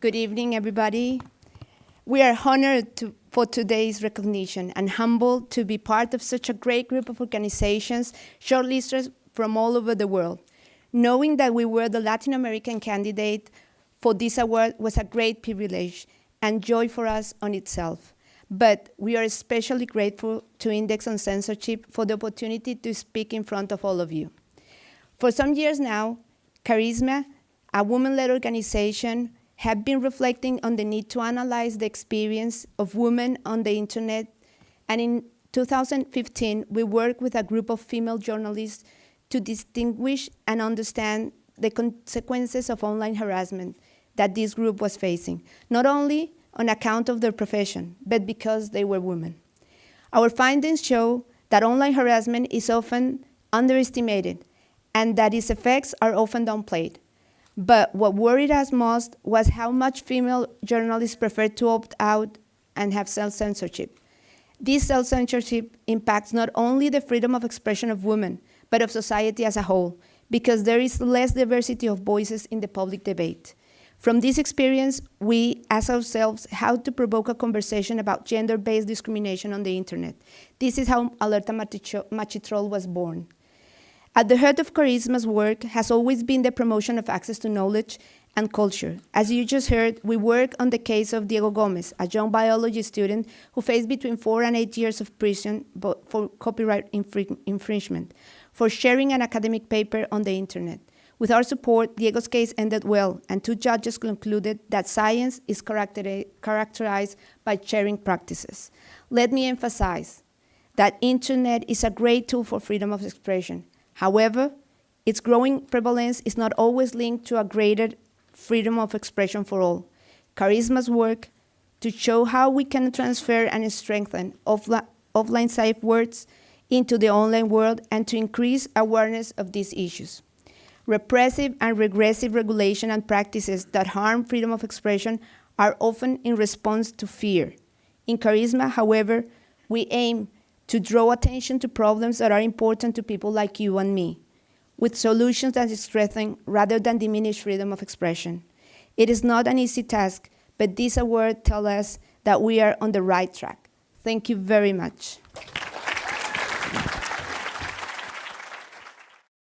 Good evening, everybody. We are honored for today's recognition and humbled to be part of such a great group of organizations, shortlisters from all over the world. Knowing that we were the Latin American candidate for this award was a great privilege and joy for us on itself. But we are especially grateful to Index on Censorship for the opportunity to speak in front of all of you. For some years now, Karisma, a women-led organization, have been reflecting on the need to analyze the experience of women on the internet. And in 2015, we worked with a group of female journalists to distinguish and understand the consequences of online harassment that this group was facing, not only on account of their profession, but because they were women. Our findings show that online harassment is often underestimated and that its effects are often downplayed. But what worried us most was how much female journalists preferred to opt out and have self-censorship. This self-censorship impacts not only the freedom of expression of women, but of society as a whole, because there is less diversity of voices in the public debate. From this experience, we asked ourselves how to provoke a conversation about gender-based discrimination on the internet. This is how Alerta Machitrol was born. At the heart of Karisma's work has always been the promotion of access to knowledge and culture. As you just heard, we work on the case of Diego Gomez, a young biology student who faced between 4 and 8 years of prison for copyright infringement for sharing an academic paper on the internet. With our support, Diego's case ended well, and 2 judges concluded that science is characterized by sharing practices. Let me emphasize that internet is a great tool for freedom of expression. However, its growing prevalence is not always linked to a greater freedom of expression for all. Karisma's work to show how we can transfer and strengthen offline safe words into the online world and to increase awareness of these issues. Repressive and regressive regulation and practices that harm freedom of expression are often in response to fear. In Karisma, however, we aim to draw attention to problems that are important to people like you and me, with solutions that strengthen rather than diminish freedom of expression. It is not an easy task, but this award tells us that we are on the right track. Thank you very much.